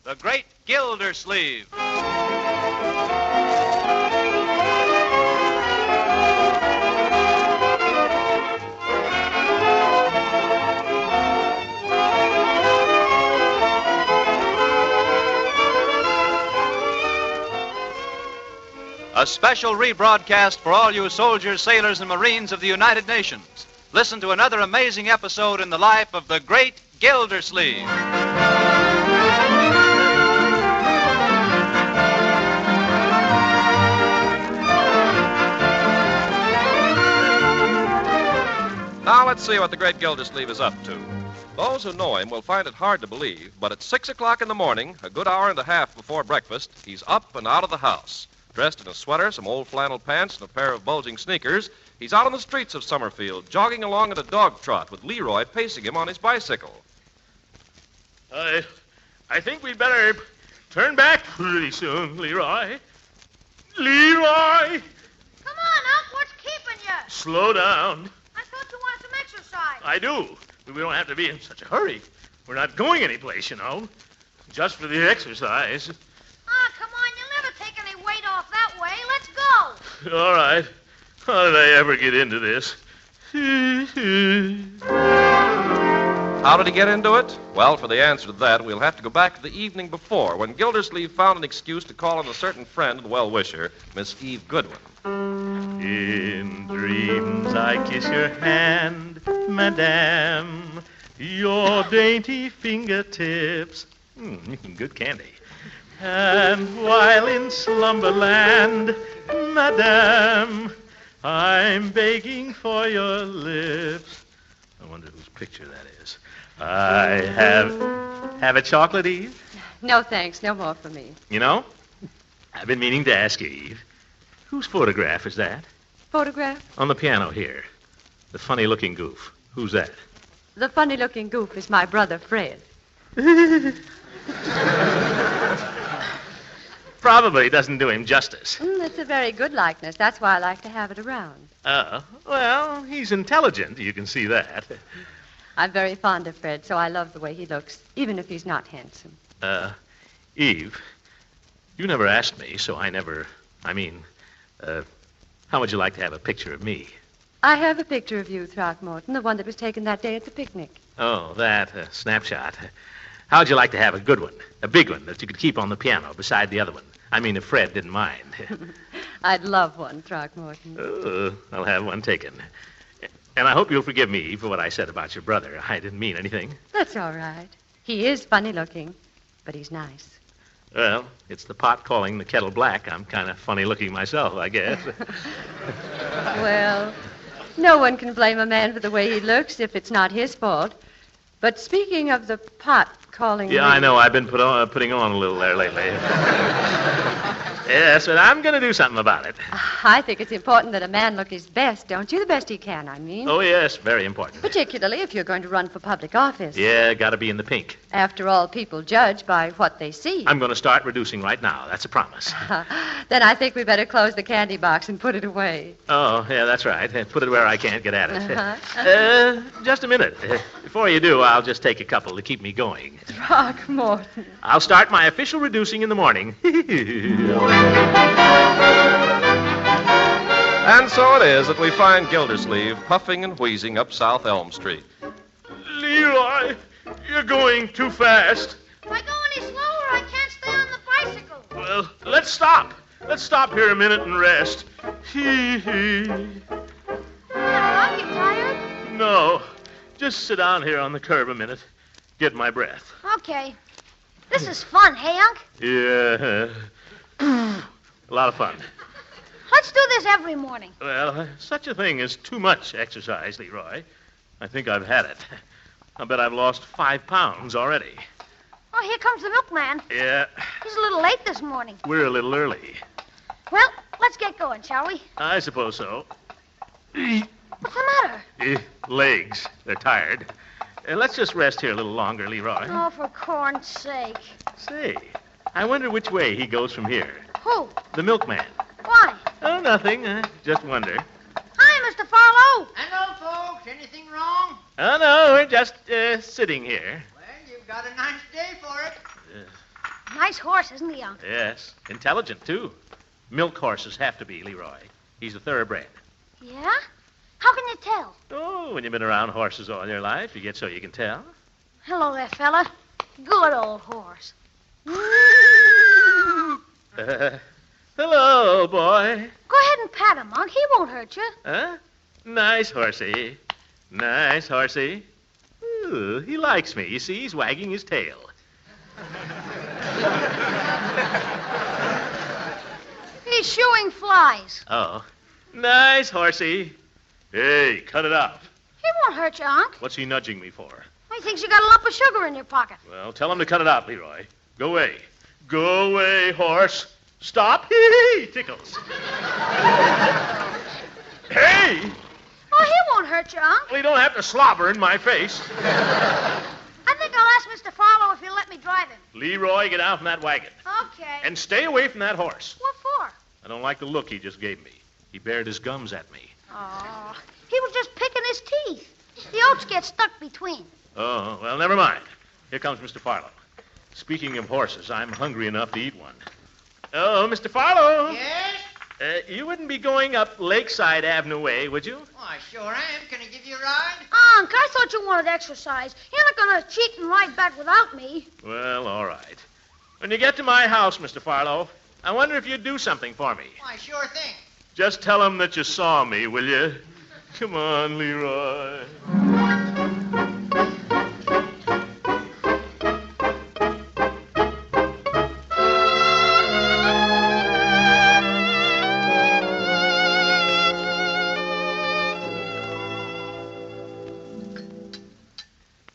The Great Gildersleeve. A special rebroadcast for all you soldiers, sailors, and Marines of the United Nations. Listen to another amazing episode in the life of the Great Gildersleeve. Now let's see what the Great Gildersleeve is up to. Those who know him will find it hard to believe, but at 6 o'clock in the morning, a good hour and a half before breakfast, he's up and out of the house. Dressed in a sweater, some old flannel pants, and a pair of bulging sneakers, he's out on the streets of Summerfield, jogging along at a dog trot with Leroy pacing him on his bicycle. I think we'd better turn back pretty soon, Leroy. Leroy! Come on, Unc. What's keeping you? Slow down. I thought you wanted some exercise. I do. But we don't have to be in such a hurry. We're not going anyplace, you know. Just for the exercise. Ah, come on. You'll never take any weight off that way. Let's go. All right. How did I ever get into this? How did he get into it? Well, for the answer to that, we'll have to go back to the evening before, when Gildersleeve found an excuse to call on a certain friend and well-wisher, Miss Eve Goodwin. In dreams I kiss your hand, madame, your dainty fingertips. Good candy. And while in slumberland, madame, I'm begging for your lips. I wonder whose picture that is. I have a chocolate, Eve? No, thanks. No more for me. You know, I've been meaning to ask you, Eve. Whose photograph is that? Photograph? On the piano here. The funny-looking goof. Who's that? The funny-looking goof is my brother, Fred. Probably doesn't do him justice. It's a very good likeness. That's why I like to have it around. Well, he's intelligent. You can see that. I'm very fond of Fred, so I love the way he looks, even if he's not handsome. Eve, you never asked me, so how would you like to have a picture of me? I have a picture of you, Throckmorton, the one that was taken that day at the picnic. Oh, that snapshot. How'd you like to have a good one? A big one that you could keep on the piano beside the other one? I mean, if Fred didn't mind. I'd love one, Throckmorton. I'll have one taken. And I hope you'll forgive me for what I said about your brother. I didn't mean anything. That's all right. He is funny-looking, but he's nice. Well, it's the pot calling the kettle black. I'm kind of funny-looking myself, I guess. Well, no one can blame a man for the way he looks if it's not his fault. But speaking of the pot calling... Yeah, I know. I've been putting on a little there lately. Yes, but I'm going to do something about it. I think it's important that a man look his best, don't you? The best he can, I mean. Oh, yes, very important. Particularly if you're going to run for public office. Yeah, got to be in the pink. After all, people judge by what they see. I'm going to start reducing right now. That's a promise. Then I think we better close the candy box and put it away. Oh, yeah, that's right. Put it where I can't get at it. Just a minute. Before you do, I'll just take a couple to keep me going. Throckmorton. I'll start my official reducing in the morning. And so it is that we find Gildersleeve puffing and wheezing up South Elm Street. Leroy, you're going too fast. If I go any slower, I can't stay on the bicycle. Well, let's stop. Let's stop here a minute and rest. Yeah, Unc, you tired? No. Just sit down here on the curb a minute. Get my breath. Okay. This is fun, hey, Unc? Yeah. A lot of fun. Let's do this every morning. Well, such a thing as too much exercise, Leroy. I think I've had it. I bet I've lost 5 pounds already. Oh, here comes the milkman. Yeah. He's a little late this morning. We're a little early. Well, let's get going, shall we? I suppose so. What's the matter? Legs. They're tired. Let's just rest here a little longer, Leroy. Oh, for corn's sake. Say, I wonder which way he goes from here. Who? The milkman. Why? Oh, nothing. Just wonder. Hi, Mr. Farlow. Hello, folks. Anything wrong? Oh, no, we're just sitting here. Well, you've got a nice day for it. Nice horse, isn't he, Unc? Yes. Intelligent, too. Milk horses have to be, Leroy. He's a thoroughbred. Yeah? How can you tell? Oh, when you've been around horses all your life, you get so you can tell. Hello there, fella. Good old horse. Hello, boy. Go ahead and pat him, Unc. He won't hurt you. Huh? Nice horsey. Nice horsey. Ooh, he likes me. You see, he's wagging his tail. He's shooing flies. Oh. Nice horsey. Hey, cut it out. He won't hurt you, Unc. What's he nudging me for? He thinks you got a lump of sugar in your pocket. Well, tell him to cut it out, Leroy. Go away. Go away, horse. Stop. Hee, tickles. Hey! Oh, he won't hurt you, Unc. Well, you don't have to slobber in my face. I think I'll ask Mr. Farlow if he'll let me drive him. Leroy, get out from that wagon. Okay. And stay away from that horse. What for? I don't like the look he just gave me. He bared his gums at me. Oh, he was just picking his teeth. The oats get stuck between. Oh, well, never mind. Here comes Mr. Farlow. Speaking of horses, I'm hungry enough to eat one. Oh, Mr. Farlow. Yes? You wouldn't be going up Lakeside Avenue way, would you? Oh, I sure am. Can I give you a ride? Unc, I thought you wanted exercise. You're not going to cheat and ride back without me. Well, all right. When you get to my house, Mr. Farlow, I wonder if you'd do something for me. Why, sure thing. Just tell him that you saw me, will you? Come on, Leroy.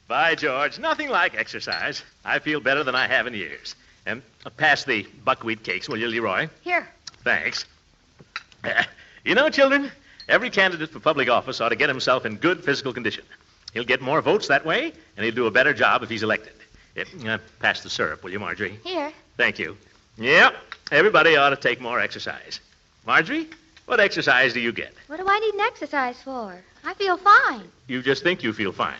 By George, nothing like exercise. I feel better than I have in years. And pass the buckwheat cakes, will you, Leroy? Here. Thanks. You know, children, every candidate for public office ought to get himself in good physical condition. He'll get more votes that way, and he'll do a better job if he's elected. Pass the syrup, will you, Marjorie? Here. Thank you. Yep, everybody ought to take more exercise. Marjorie, what exercise do you get? What do I need an exercise for? I feel fine. You just think you feel fine.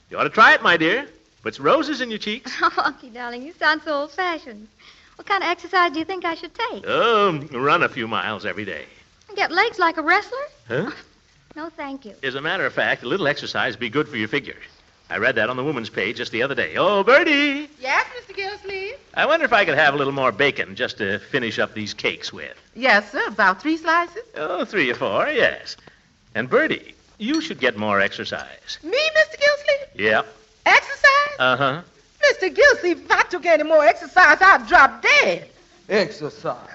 You ought to try it, my dear. Puts roses in your cheeks. Oh, Unky, darling, you sound so old-fashioned. What kind of exercise do you think I should take? Oh, run a few miles every day. Get legs like a wrestler? Huh? No, thank you. As a matter of fact, a little exercise would be good for your figure. I read that on the woman's page just the other day. Oh, Bertie! Yes, Mr. Gillsleeve? I wonder if I could have a little more bacon just to finish up these cakes with. Yes, sir. About 3 slices. Oh, 3 or 4, yes. And Bertie, you should get more exercise. Me, Mr. Gillsleeve? Yep. Exercise? Uh-huh. Mr. Gillsleeve, if I took any more exercise, I'd drop dead. Exercise.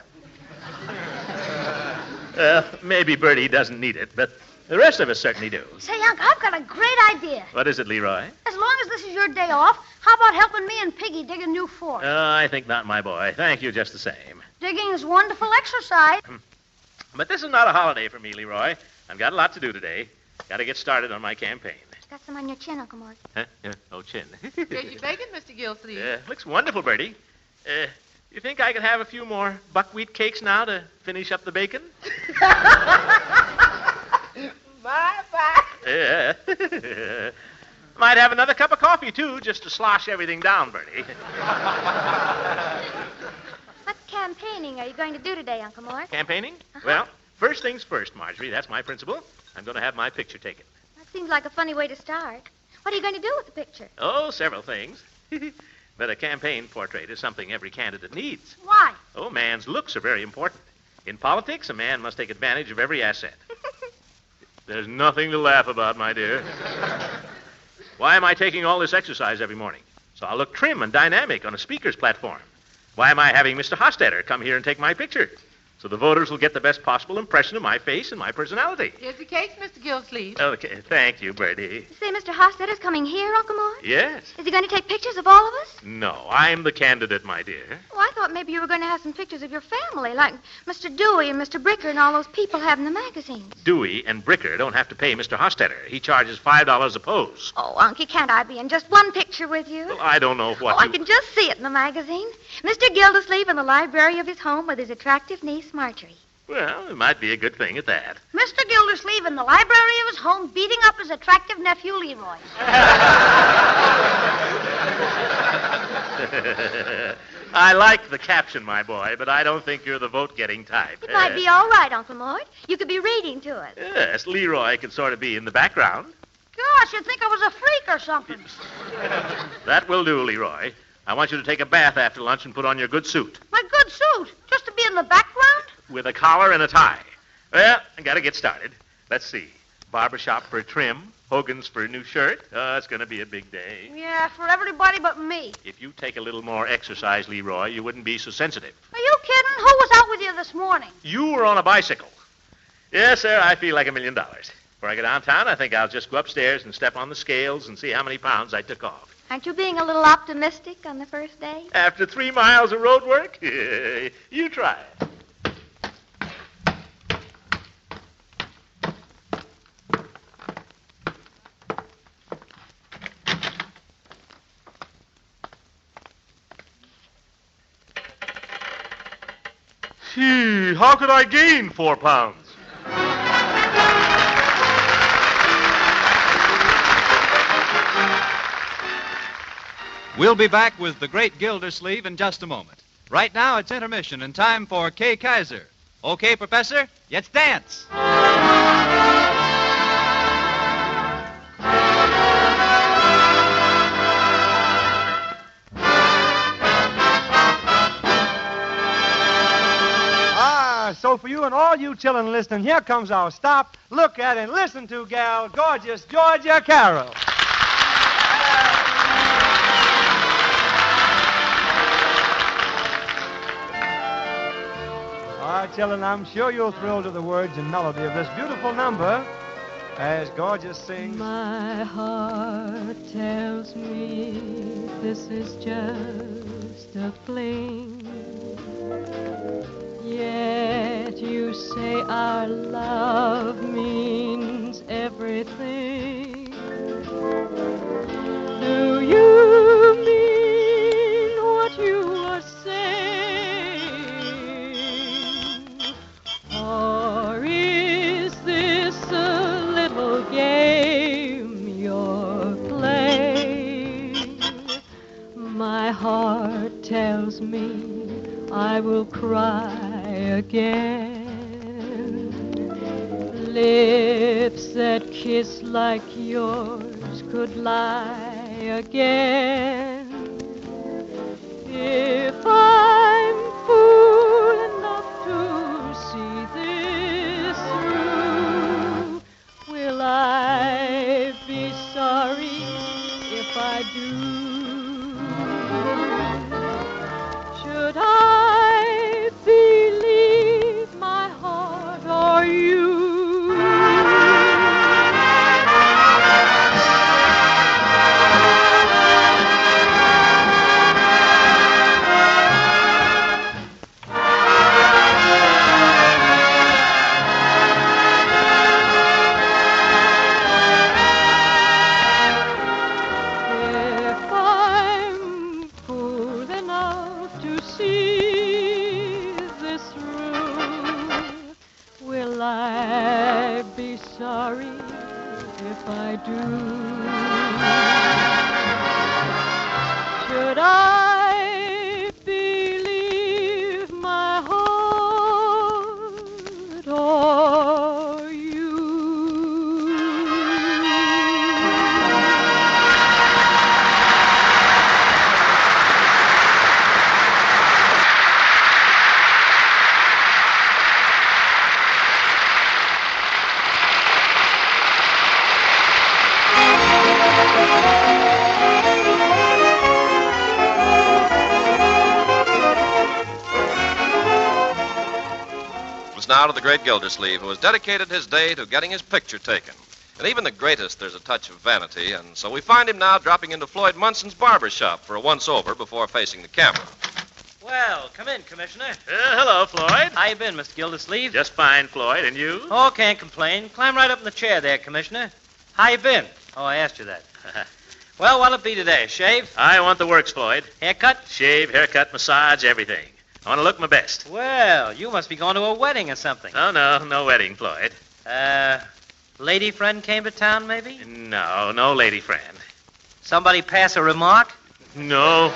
Maybe Bertie doesn't need it, but the rest of us certainly do. Say, Unc, I've got a great idea. What is it, Leroy? As long as this is your day off, how about helping me and Piggy dig a new fort? I think not, my boy. Thank you just the same. Digging is wonderful exercise. But this is not a holiday for me, Leroy. I've got a lot to do today. Got to get started on my campaign. Got some on your chin, Uncle Mort. Huh? Oh, chin. Here's your bacon, Mr. Gillsleeve. Looks wonderful, Bertie. You think I could have a few more buckwheat cakes now to finish up the bacon? Bye-bye. Yeah. Might have another cup of coffee, too, just to slosh everything down, Bertie. What campaigning are you going to do today, Uncle Mort? Campaigning? Well, first things first, Marjorie. That's my principle. I'm going to have my picture taken. That seems like a funny way to start. What are you going to do with the picture? Oh, several things. But a campaign portrait is something every candidate needs. Why? Oh, man's looks are very important. In politics, a man must take advantage of every asset. There's nothing to laugh about, my dear. Why am I taking all this exercise every morning? So I'll look trim and dynamic on a speaker's platform. Why am I having Mr. Hostetter come here and take my picture? So the voters will get the best possible impression of my face and my personality. Here's your cakes, Mr. Gillsleeve. Okay, thank you, Bertie. You say Mr. Hostetter's coming here, Uncle Mort? Yes. Is he going to take pictures of all of us? No, I'm the candidate, my dear. Oh, I thought maybe you were going to have some pictures of your family, like Mr. Dewey and Mr. Bricker and all those people have in the magazines. Dewey and Bricker don't have to pay Mr. Hostetter. He charges $5 a pose. Oh, Unky, can't I be in just one picture with you? Well, I don't know what I can just see it in the magazine. Mr. Gildersleeve in the library of his home with his attractive niece, Marjorie. Well, it might be a good thing at that. Mr. Gildersleeve in the library of his home beating up his attractive nephew, Leroy. I like the caption, my boy, but I don't think you're the vote-getting type. It might be all right, Uncle Mort. You could be reading to us. Yes, Leroy could sort of be in the background. Gosh, you'd think I was a freak or something. That will do, Leroy. I want you to take a bath after lunch and put on your good suit. My good suit, just to be in the background? With a collar and a tie. Well, I got to get started. Let's see. Barbershop for trim. Hogan's for a new shirt. Oh, it's going to be a big day. Yeah, for everybody but me. If you take a little more exercise, Leroy, you wouldn't be so sensitive. Are you kidding? Who was out with you this morning? You were on a bicycle. Yes, sir, I feel like $1 million. Before I go downtown, I think I'll just go upstairs and step on the scales and see how many pounds I took off. Aren't you being a little optimistic on the first day? After 3 miles of road work? You try it. Gee, how could I gain 4 pounds? We'll be back with the Great Gildersleeve in just a moment. Right now, it's intermission and time for Kay Kaiser. Okay, Professor, let's dance. So for you and all you children listening, here comes our stop, look at, and listen to gal, gorgeous Georgia Carroll. All right, children, I'm sure you'll thrill to the words and melody of this beautiful number as Gorgeous sings. My heart tells me this is just a fling. Yet you say our love means everything. Do you mean what you are saying? Or is this a little game you're playing? My heart tells me I will cry again. Lips that kiss like yours could lie again. If I'm fool enough to see this through, will I be sorry if I do? Should I believe my heart or you? Should I believe my heart or you? Now to the great Gildersleeve, who has dedicated his day to getting his picture taken. And even the greatest, there's a touch of vanity, and so we find him now dropping into Floyd Munson's barber shop for a once-over before facing the camera. Well, come in, Commissioner. Hello, Floyd. How you been, Mr. Gildersleeve? Just fine, Floyd. And you? Oh, can't complain. Climb right up in the chair there, Commissioner. How you been? Oh, I asked you that. Well, what'll it be today? Shave? I want the works, Floyd. Haircut? Shave, haircut, massage, everything. I want to look my best. Well, you must be going to a wedding or something. Oh, no wedding, Floyd. Lady friend came to town, maybe? No lady friend. Somebody pass a remark? No.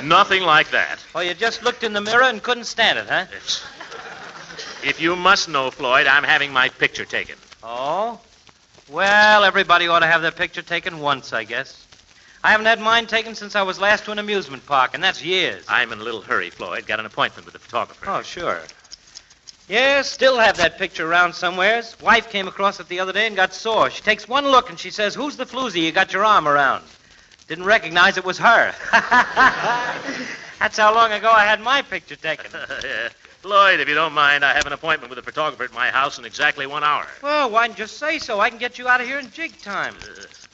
Nothing like that. Oh, you just looked in the mirror and couldn't stand it, huh? If you must know, Floyd, I'm having my picture taken. Oh? Well, everybody ought to have their picture taken once, I guess. I haven't had mine taken since I was last to an amusement park, and that's years. I'm in a little hurry, Floyd. Got an appointment with the photographer. Oh, sure. Yeah, still have that picture around somewheres. Wife came across it the other day and got sore. She takes one look and she says, "Who's the floozy you got your arm around?" Didn't recognize it was her. That's how long ago I had my picture taken. Yeah. Floyd, if you don't mind, I have an appointment with a photographer at my house in exactly 1 hour. Well, why didn't you say so? I can get you out of here in jig time.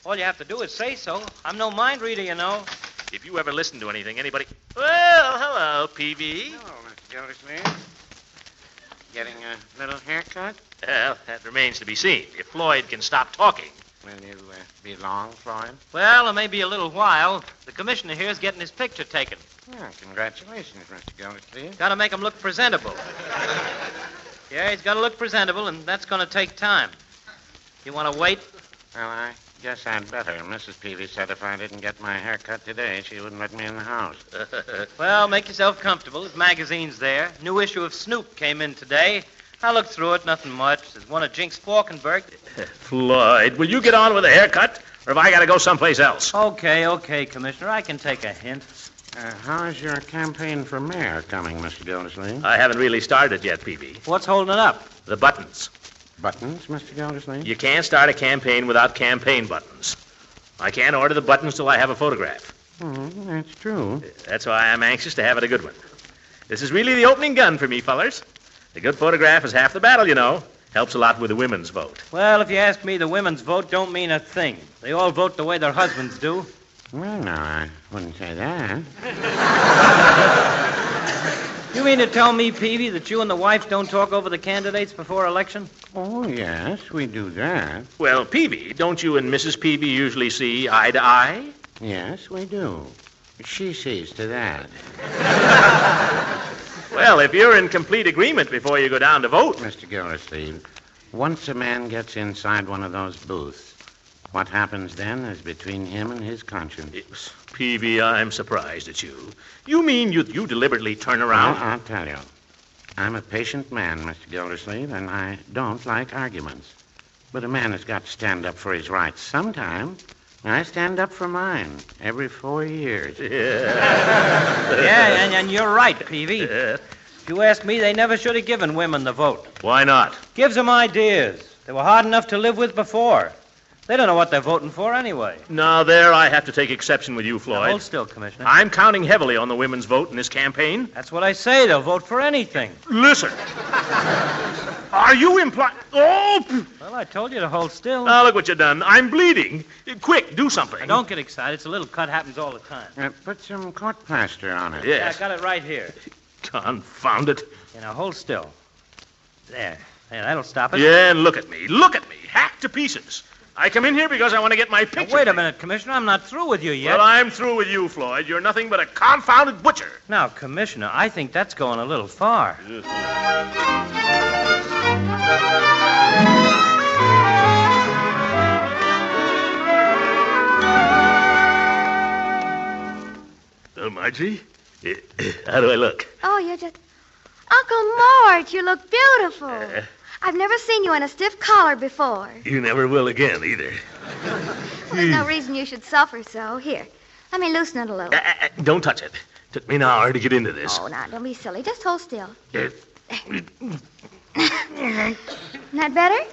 All you have to do is say so. I'm no mind reader, you know. If you ever listen to anything, anybody... Well, hello, P.B. Hello, Mr. Gildersleeve. Getting a little haircut? Well, that remains to be seen. If Floyd can stop talking. Will you be long, Floyd? Well, it may be a little while. The commissioner here is getting his picture taken. Well, congratulations, Mr. Gildersleeve. Got to make him look presentable. Yeah, he's got to look presentable, and that's going to take time. You want to wait? Well, I guess I'd better. Mrs. Peavy said if I didn't get my hair cut today, she wouldn't let me in the house. Well, make yourself comfortable. There's magazines there. New issue of Snoop came in today. I looked through it, nothing much. There's one of Jinx Falkenberg. Floyd, will you get on with a haircut, or have I got to go someplace else? Okay, Commissioner. I can take a hint. How is your campaign for mayor coming, Mr. Gildersleeve? I haven't really started yet, P.B. What's holding it up? The buttons. Buttons, Mr. Gildersleeve? You can't start a campaign without campaign buttons. I can't order the buttons till I have a photograph. That's true. That's why I'm anxious to have it a good one. This is really the opening gun for me, fellers. A good photograph is half the battle, you know. Helps a lot with the women's vote. Well, if you ask me, the women's vote don't mean a thing. They all vote the way their husbands do. Well, no, I wouldn't say that. You mean to tell me, Peavy, that you and the wife don't talk over the candidates before election? Oh, yes, we do that. Well, Peavy, don't you and Mrs. Peavy usually see eye to eye? Yes, we do. She sees to that. Well, if you're in complete agreement before you go down to vote... Mr. Gildersleeve, once a man gets inside one of those booths, what happens then is between him and his conscience. Peavy, I'm surprised at you. You mean you deliberately turn around? Well, I'll tell you. I'm a patient man, Mr. Gildersleeve, and I don't like arguments. But a man has got to stand up for his rights sometime. I stand up for mine every 4 years. Yeah, and you're right, Peavy. If you ask me, they never should have given women the vote. Why not? Gives them ideas. They were hard enough to live with before. They don't know what they're voting for anyway. Now, there I have to take exception with you, Floyd. Now, hold still, Commissioner. I'm counting heavily on the women's vote in this campaign. That's what I say. They'll vote for anything. Listen. Are you implying... Oh! Well, I told you to hold still. Now, look what you've done. I'm bleeding. Quick, do something. Now, don't get excited. It's a little cut. Happens all the time. Put some court plaster on it. Yes. Yeah, I got it right here. Confound it. You know, hold still. There, that'll stop it. Yeah, and look at me. Look at me. Hacked to pieces. I come in here because I want to get my picture. Now, wait a minute, Commissioner. I'm not through with you yet. Well, I'm through with you, Floyd. You're nothing but a confounded butcher. Now, Commissioner, I think that's going a little far. Marjorie, how do I look? Oh, you're just... Uncle Mort, you look beautiful. I've never seen you in a stiff collar before. You never will again, either. Well, there's no reason you should suffer so. Here, let me loosen it a little. Don't touch it. Took me an hour to get into this. Oh, now, don't be silly. Just hold still. Isn't that better?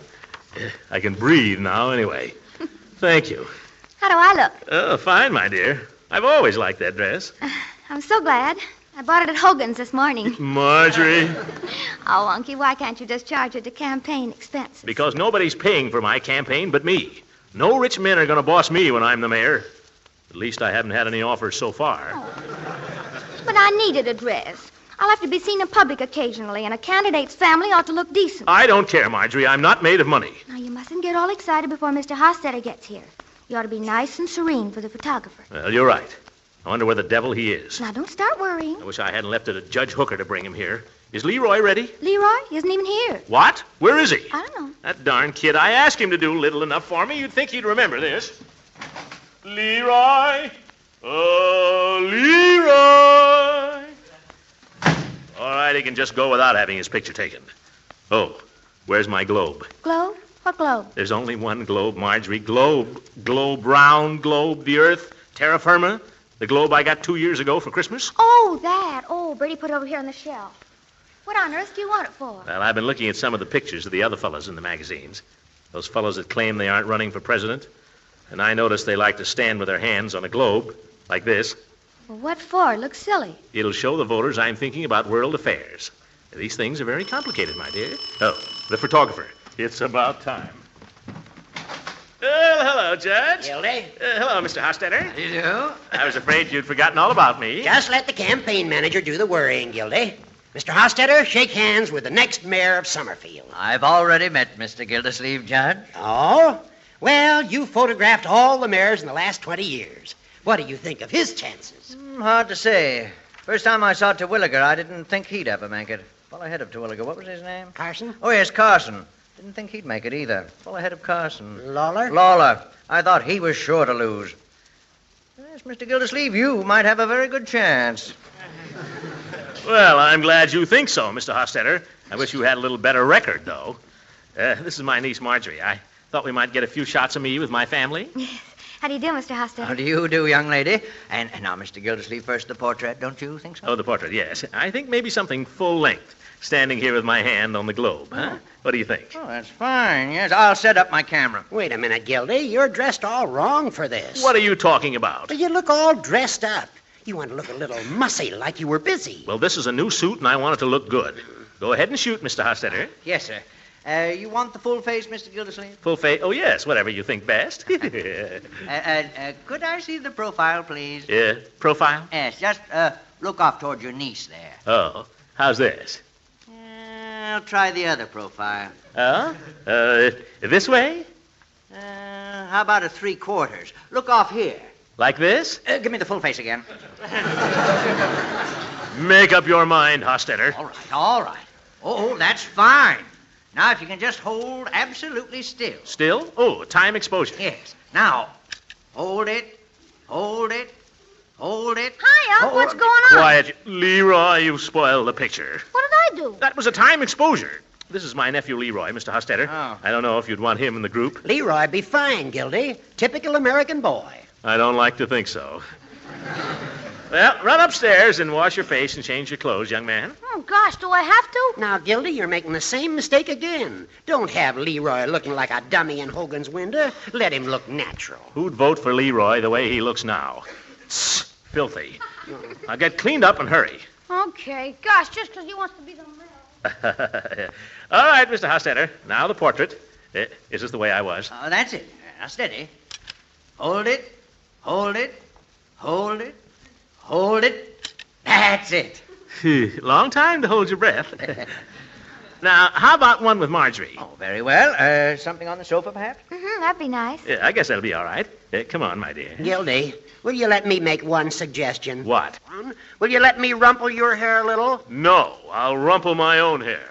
I can breathe now, anyway. Thank you. How do I look? Oh, fine, my dear. I've always liked that dress. I'm so glad. I bought it at Hogan's this morning. Marjorie. Oh, Unky, why can't you just charge it to campaign expenses? Because nobody's paying for my campaign but me. No rich men are going to boss me when I'm the mayor. At least I haven't had any offers so far. Oh. But I needed a dress. I'll have to be seen in public occasionally, and a candidate's family ought to look decent. I don't care, Marjorie. I'm not made of money. Now, you mustn't get all excited before Mr. Hostetter gets here. You ought to be nice and serene for the photographer. Well, you're right. I wonder where the devil he is. Now, don't start worrying. I wish I hadn't left it at Judge Hooker to bring him here. Is Leroy ready? Leroy? He isn't even here. What? Where is he? I don't know. That darn kid. I asked him to do little enough for me. You'd think he'd remember this. Leroy! Oh, Leroy! All right, he can just go without having his picture taken. Oh, where's my globe? Globe? What globe? There's only one globe, Marjorie. Globe. Globe, round globe, the earth, terra firma. The globe I got 2 years ago for Christmas. Oh, that. Oh, Bertie put it over here on the shelf. What on earth do you want it for? Well, I've been looking at some of the pictures of the other fellows in the magazines. Those fellows that claim they aren't running for president. And I notice they like to stand with their hands on a globe, like this. Well, what for? It looks silly. It'll show the voters I'm thinking about world affairs. These things are very complicated, my dear. Oh, the photographer. It's about time. Well, hello, Judge. Gildy. Hello, Mr. Hostetter. How do you do? I was afraid you'd forgotten all about me. Just let the campaign manager do the worrying, Gildy. Mr. Hostetter, shake hands with the next mayor of Summerfield. I've already met Mr. Gildersleeve, Judge. Oh? Well, you photographed all the mayors in the last 20 years. What do you think of his chances? Hard to say. First time I saw Terwilliger, I didn't think he'd ever make it. Well ahead of Terwilliger. What was his name? Carson? Oh, yes, Carson. Didn't think he'd make it either. Well ahead of Carson. Lawler? Lawler. I thought he was sure to lose. Yes, Mr. Gildersleeve, you might have a very good chance. Well, I'm glad you think so, Mr. Hostetter. I wish you had a little better record, though. This is my niece, Marjorie. I thought we might get a few shots of me with my family. How do you do, Mr. Hostetter? How do you do, young lady? And now, Mr. Gildersleeve, first the portrait, don't you think so? Oh, the portrait, yes. I think maybe something full length, standing here with my hand on the globe, huh? What do you think? Oh, that's fine. Yes, I'll set up my camera. Wait a minute, Gildy. You're dressed all wrong for this. What are you talking about? Well, you look all dressed up. You want to look a little mussy, like you were busy. Well, this is a new suit, and I want it to look good. Go ahead and shoot, Mr. Hostetter. Yes, sir. You want the full face, Mr. Gildersleeve? Full face? Oh, yes, whatever you think best. Could I see the profile, please? Yeah, profile? Yes, just look off toward your niece there. Oh, how's this? I'll try the other profile. Oh? This way? How about a 3/4? Look off here. Like this? Give me the full face again. Make up your mind, Hostetter. All right. Oh, that's fine. Now, if you can just hold absolutely still. Still? Oh, time exposure. Yes. Now, hold it, hold it, hold it. Hi, Unc. What's going on? Quiet. Leroy, you spoiled the picture. What did I do? That was a time exposure. This is my nephew, Leroy, Mr. Hostetter. Oh. I don't know if you'd want him in the group. Leroy'd be fine, Gildy. Typical American boy. I don't like to think so. Well, run upstairs and wash your face and change your clothes, young man. Oh, gosh, do I have to? Now, Gildy, you're making the same mistake again. Don't have Leroy looking like a dummy in Hogan's window. Let him look natural. Who'd vote for Leroy the way he looks now? Tss, filthy. Now get cleaned up and hurry. Okay. Gosh, just because he wants to be the mayor. All right, Mr. Hostetter. Now the portrait. Is this the way I was? Oh, that's it. Now, steady. Hold it, hold it, hold it, hold it. That's it. Long time to hold your breath. Now, how about one with Marjorie? Oh, very well. Something on the sofa, perhaps? Mm-hmm, that'd be nice. Yeah, I guess that'll be all right. Come on, my dear. Gildy, will you let me make one suggestion? What? Will you let me rumple your hair a little? No, I'll rumple my own hair.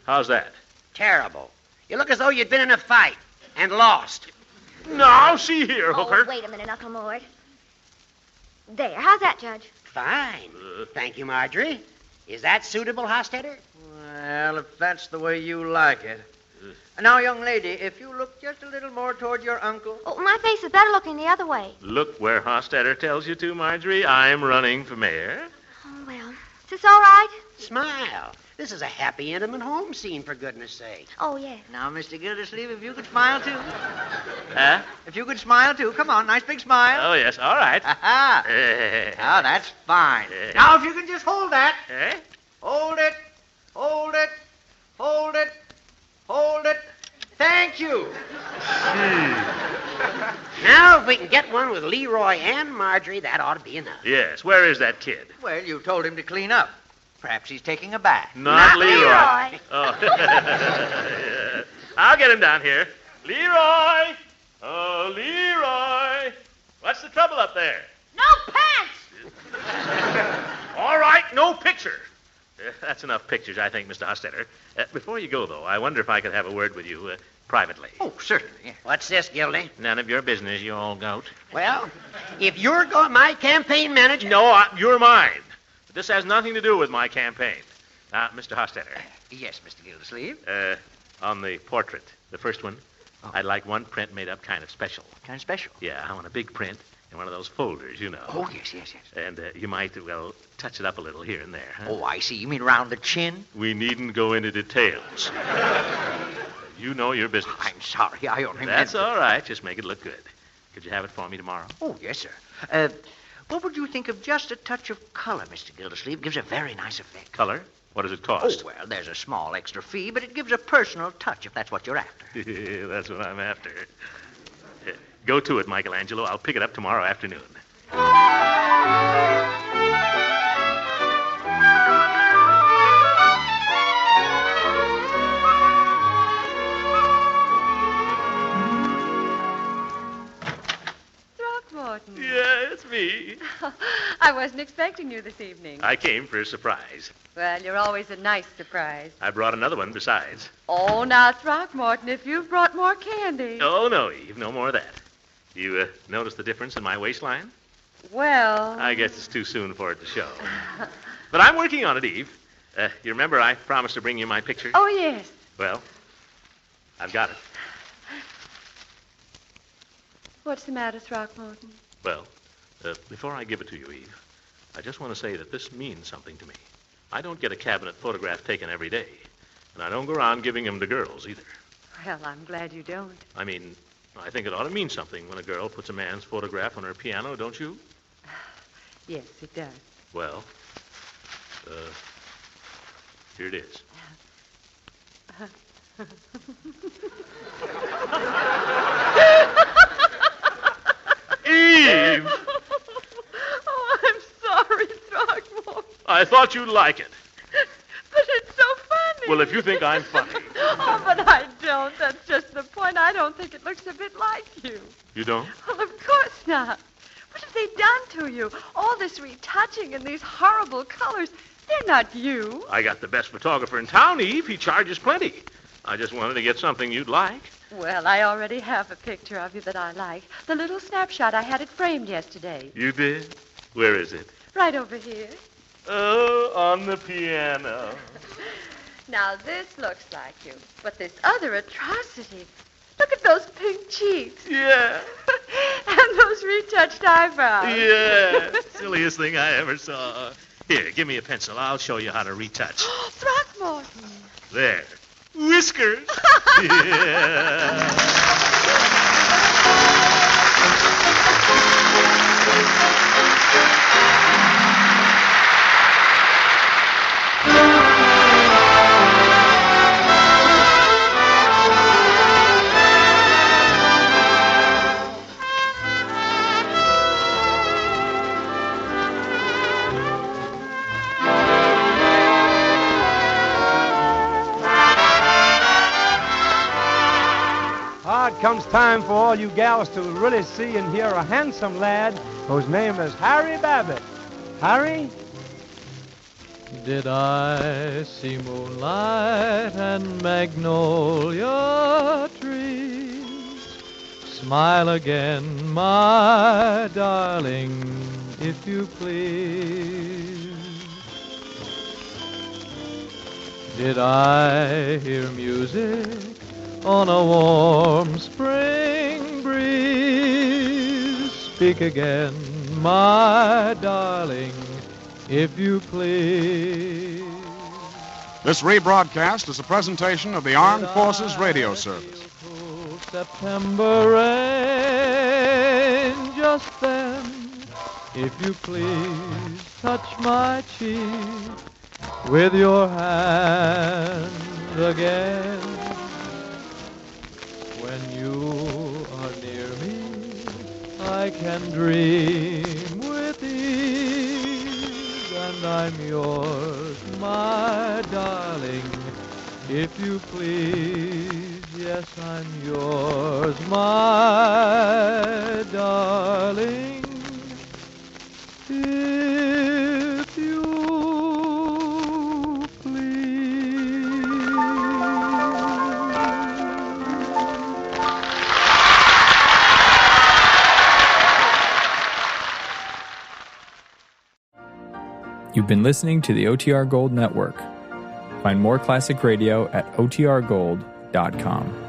How's that? Terrible. You look as though you'd been in a fight and lost. Now, see here, Hooker. Oh, wait a minute, Uncle Mort. There. How's that, Judge? Fine. Thank you, Marjorie. Is that suitable, Hostetter? Well, if that's the way you like it. Now, young lady, if you look just a little more toward your uncle. Oh, my face is better looking the other way. Look where Hostetter tells you to, Marjorie. I'm running for mayor. Oh, well. Is this all right? Smile. This is a happy, intimate home scene, for goodness sake. Oh, yeah. Now, Mr. Gildersleeve, if you could smile, too. Huh? If you could smile, too. Come on, nice big smile. Oh, yes, all right. Ha-ha. Now, that's fine. Now, if you can just hold that. Eh? Hold it, hold it, hold it, hold it. Thank you. Now, if we can get one with Leroy and Marjorie, that ought to be enough. Yes, where is that kid? Well, you told him to clean up. Perhaps he's taking a bath. Not Leroy. Leroy. Oh. Yeah. I'll get him down here. Leroy! Oh, Leroy! What's the trouble up there? No pants! All right, no picture. That's enough pictures, I think, Mr. Hostetter. Before you go, though, I wonder if I could have a word with you privately. Oh, certainly. What's this, Gildy? None of your business, you old goat. Well, if you're my campaign manager... No, you're mine. But this has nothing to do with my campaign. Now, Mr. Hostetter. Yes, Mr. Gildersleeve. On the portrait, the first one, I'd like one print made up kind of special. Kind of special? Yeah, I want a big print in one of those folders, you know. Oh, yes. And you might, well, touch it up a little here and there. Huh? Oh, I see. You mean round the chin? We needn't go into details. You know your business. I'm sorry. I only That's meant... all right. Just make it look good. Could you have it for me tomorrow? Oh, yes, sir. What would you think of just a touch of color, Mr. Gildersleeve? Gives a very nice effect. Color? What does it cost? Oh, well, there's a small extra fee, but it gives a personal touch if that's what you're after. That's what I'm after. Go to it, Michelangelo. I'll pick it up tomorrow afternoon. Throckmorton. Yeah, it's me. I wasn't expecting you this evening. I came for a surprise. Well, you're always a nice surprise. I brought another one besides. Oh, now, Throckmorton, if you've brought more candy. Oh, no, Eve. No more of that. You notice the difference in my waistline? Well... I guess it's too soon for it to show. But I'm working on it, Eve. You remember I promised to bring you my picture? Oh, yes. Well, I've got it. What's the matter, Throckmorton? Well, before I give it to you, Eve, I just want to say that this means something to me. I don't get a cabinet photograph taken every day, and I don't go around giving them to girls either. Well, I'm glad you don't. I mean, I think it ought to mean something when a girl puts a man's photograph on her piano, don't you? Yes, it does. Well, here it is. Eve! Oh, I'm sorry, Throckmorton. I thought you'd like it. But it's so funny. Well, if you think I'm funny. Oh, but I don't. That's just the point. I don't think it looks a bit like you. You don't? Well, of course not. What have they done to you? All this retouching and these horrible colors. They're not you. I got the best photographer in town, Eve. He charges plenty. I just wanted to get something you'd like. Well, I already have a picture of you that I like. The little snapshot. I had it framed yesterday. You did? Where is it? Right over here. Oh, on the piano. Now, this looks like you. But this other atrocity. Look at those pink cheeks. Yeah. And those retouched eyebrows. Yeah. Silliest thing I ever saw. Here, give me a pencil. I'll show you how to retouch. Oh, Throckmorton. There. Whiskers. Yeah. Comes time for all you gals to really see and hear a handsome lad whose name is Harry Babbitt. Harry? Did I see moonlight and magnolia trees? Smile again, my darling, if you please. Did I hear music on a warm spring breeze? Speak again, my darling, if you please. This rebroadcast is a presentation of the Armed Forces Radio Service. September rain just then, if you please, touch my cheek with your hand again. When you are near me, I can dream with ease, and I'm yours, my darling, if you please. Yes, I'm yours, my darling, if you You've been listening to the OTR Gold Network. Find more classic radio at otrgold.com.